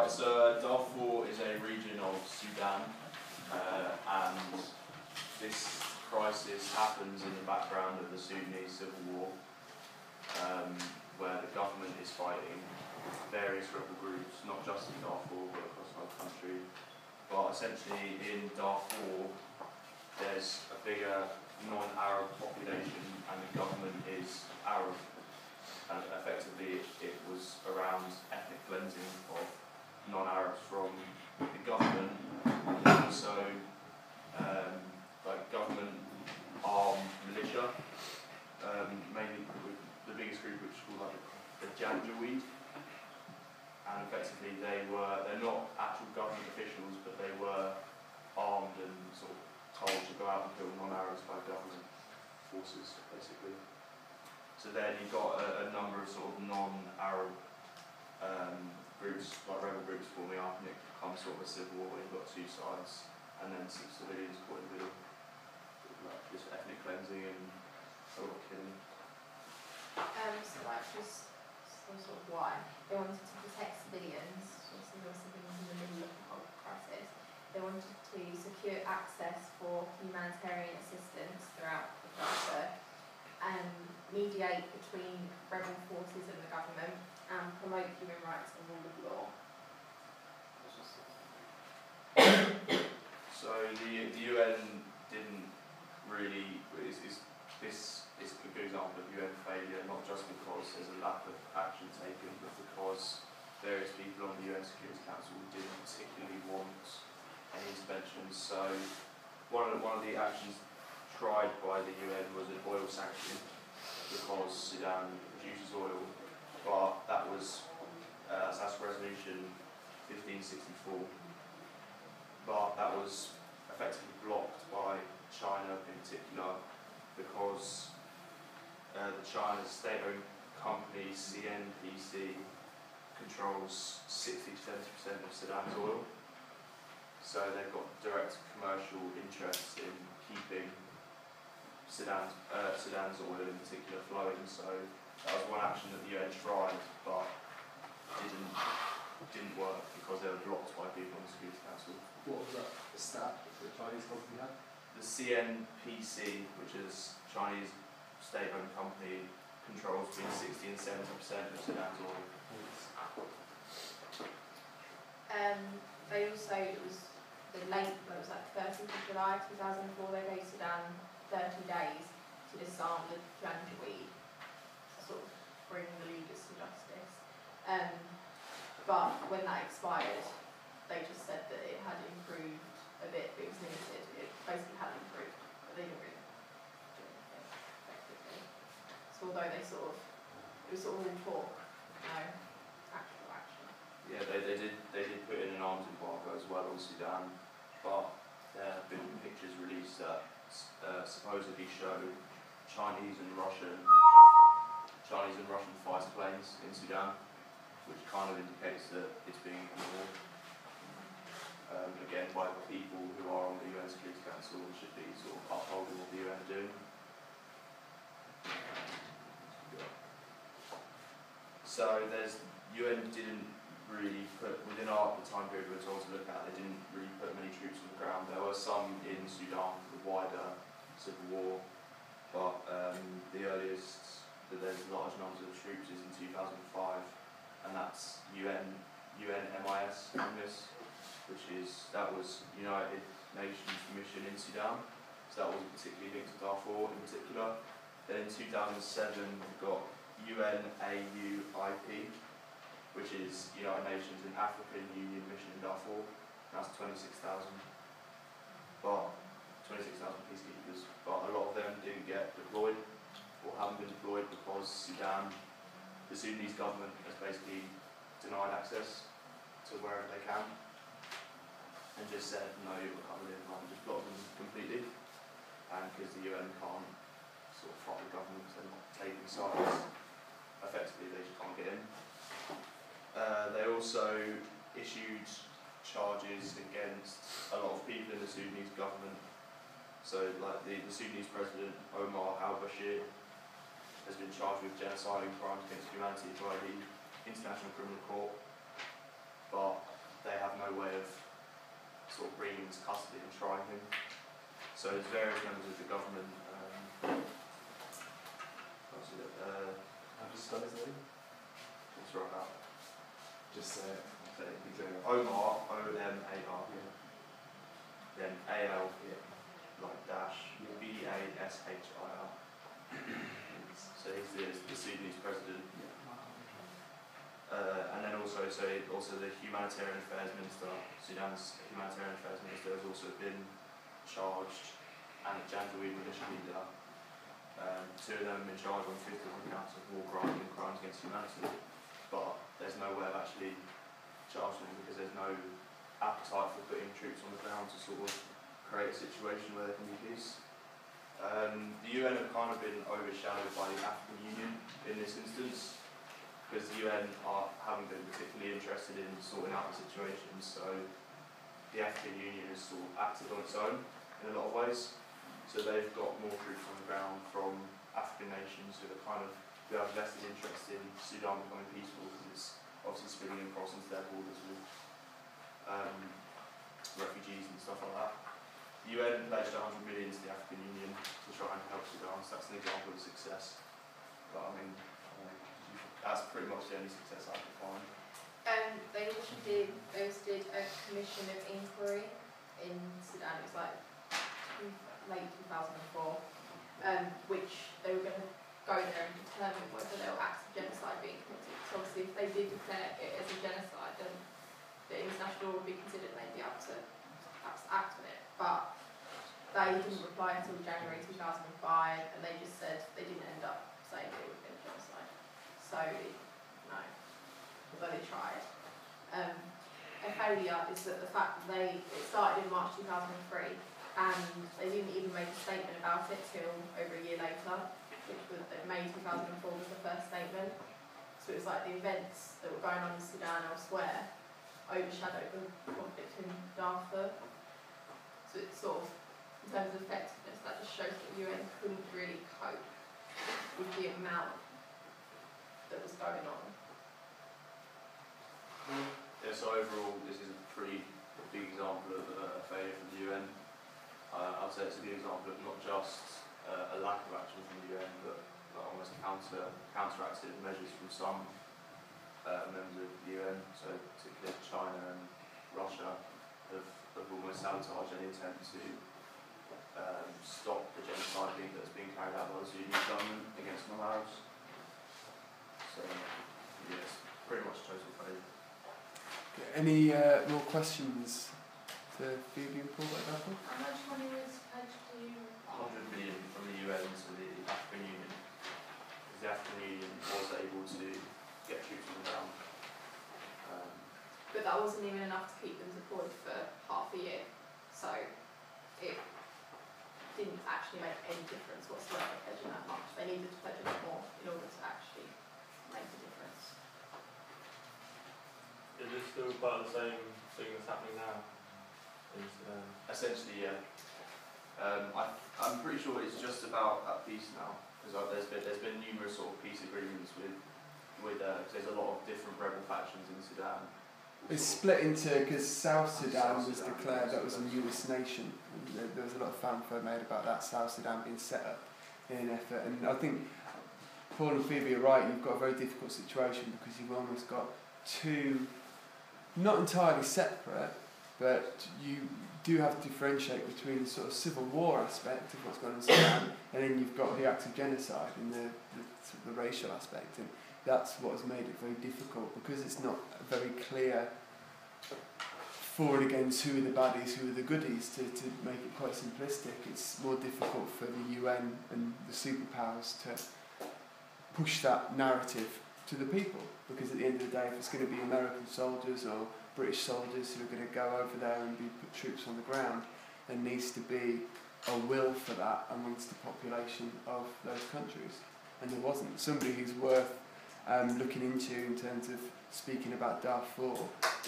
Right, so Darfur is a region of Sudan, and this crisis happens in the background of the Sudanese civil war, where the government is fighting various rebel groups, not just in Darfur but across the whole country. But essentially in Darfur there's a bigger non-Arab population and the government is Arab, and effectively it was around ethnic cleansing of non-Arabs from the government, and also like government armed militia, mainly the biggest group, which is called like the Janjaweed, and effectively they're not actual government officials, but they were armed and sort of told to go out and kill non-Arabs by government forces, basically. So then you've got a number of sort of non-Arab groups, like rebel groups forming up, and it becomes sort of a civil war where you've got two sides, and then some civilians caught in the middle, like just ethnic cleansing and a lot of killing. So that's just some sort of why. They wanted to protect civilians, obviously there were civilians in the middle of the whole crisis. They wanted to secure access for humanitarian assistance throughout the crisis, and mediate between rebel forces and the government, and promote human rights and rule of law. So the UN didn't really, this is a good example of UN failure, not just because there's a lack of action taken, but because various people on the UN Security Council didn't particularly want any interventions. So one of the actions tried by the UN was an oil sanction, because Sudan produces oil, but that was that's resolution 1564. But that was effectively blocked by China in particular, because the China's state-owned company CNPC controls 60 to 70% of Sudan's oil. So they've got direct commercial interest in keeping Sudan's oil in particular flowing. So that was one action that the UN tried, but didn't work because they were blocked by people on the Security Council. What was that stat that the Chinese company had? The CNPC, which is Chinese state-owned company, controls between 60 and 70% of Sudan's oil. They also, it was the late, what was that, 30th of July 2004, they gave Sudan 30 days to disarm the Janjaweed, to sort of bring the leaders to justice. But when that expired, they just said that it had improved a bit, but it was limited. It basically had improved, but they didn't really do anything effectively. So although they it was sort of all talk, no actual action. Yeah, they did put in an arms embargo as well on Sudan, but there have been pictures released that supposedly show Chinese and Russian fighter planes in Sudan, which kind of indicates that it's being ignored. Again, by the people who are on the UN Security Council and should be sort of upholding what the UN are doing. So UN didn't really put, within the time period we were told to look at, they didn't really put many troops on the ground. There were some in Sudan for the wider civil war, but the earliest that there's large numbers of troops is in 2005, and that's UNMIS, that was United Nations Mission in Sudan, so that wasn't particularly linked to Darfur in particular. Then in 2007 we've got UNAUIP, which is United Nations and African Union Mission in Darfur. That's 26,000 peacekeepers, but a lot of them didn't get deployed or haven't been deployed because the Sudanese government has basically denied access to wherever they can, and just said no, you're coming in, and just blocked them completely. And because the UN can't sort of fight the government, they're not taking sides. Effectively, they just can't get in. They also issued charges against a lot of people in the Sudanese government. So, like the Sudanese president Omar al-Bashir has been charged with genocide and crimes against humanity by the International Criminal Court. But they have no way of sort of bringing him to custody and trying him. So there's various members of the government. How do you spell his name? What's right about? Just say it. Omar, O-M-A-R. Yeah. Then A-L, Yeah. like dash, Yeah. B-A-S-H-I-R. So he's the Sudanese president. And then also the humanitarian affairs minister, Sudan's humanitarian affairs minister, has also been charged, and the Janjaweed militia leader. Two of them have been charged on 51 counts of war crimes and crimes against humanity, but there's no way of actually charging them because there's no appetite for putting troops on the ground to sort of create a situation where there can be peace. The UN have kind of been overshadowed by the African Union in this instance, because the UN haven't been particularly interested in sorting out the situation, so the African Union has sort of acted on its own in a lot of ways. So they've got more troops on the ground from African nations who have vested interest in Sudan becoming peaceful, because it's obviously spilling across into their borders with refugees and stuff like that. The UN pledged 100 million to the African Union to try and help Sudan, so that's an example of success. But I mean, that's pretty much the only success I could find. They also did a commission of inquiry in Sudan. It was like late 2004, which they were going to go there and determine whether there were acts of genocide being committed. So obviously, if they did declare it as a genocide, then the international law would be considered and they'd be able to perhaps act on it. But they didn't reply until January 2005, and they just said they didn't end up saying that it would have been a genocide. So, no, although they tried. A failure is that the fact that it started in March 2003, and they didn't even make a statement about it till over a year later, which was May 2004 was the first statement. So it was like the events that were going on in Sudan elsewhere overshadowed the conflict in Darfur. So it's sort of, in terms of effectiveness, that just shows that the UN couldn't really cope with the amount that was going on. Yeah, so overall, this is a pretty big example of a failure from the UN. I'd say it's a good example of not just a lack of action from the UN, but almost counteractive measures from some members of the UN. So particularly China and Russia have almost sabotaged any attempt to stop the genocide that's being carried out by the Sudanese government against non-Arabs. So yes, pretty much total failure. Any more questions to Phoebe and Paul about that? How much money was pledged to you? 100 million from the UN to the African Union, because the African Union was able to get troops on the ground. But that wasn't even enough to keep them deployed for half a year, so it didn't actually make any difference whatsoever pledging that much. They needed to pledge a lot more in order to actually make a difference. Is it still part of the same thing that's happening now? Essentially, yeah. I'm pretty sure it's just about at peace now, because there's been numerous sort of peace agreements with there's a lot of different rebel factions in Sudan. It's split into, because South Sudan was declared that was a newest nation, and there was a lot of fanfare made about that, South Sudan being set up in an effort. And I think Paul and Phoebe are right, you've got a very difficult situation because you've almost got two, not entirely separate, but you do have to differentiate between the sort of civil war aspect of what's going on in Sudan, and then you've got the acts of genocide and the racial aspect. And that's what has made it very difficult, because it's not a very clear for and against who are the baddies, who are the goodies, to make it quite simplistic. It's more difficult for the UN and the superpowers to push that narrative to the people, because at the end of the day, if it's going to be American soldiers or British soldiers who are going to go over there and put troops on the ground, there needs to be a will for that amongst the population of those countries. And there wasn't. Somebody who's worth looking into in terms of speaking about Darfur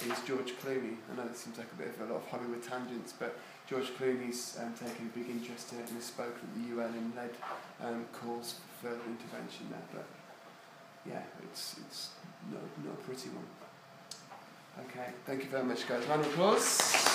is George Clooney. I know this seems like a lot of Hollywood tangents, but George Clooney's taken a big interest in it and has spoken at the UN and led calls for further intervention there. But yeah, it's not a pretty one. Okay, thank you very much, guys. Round of applause.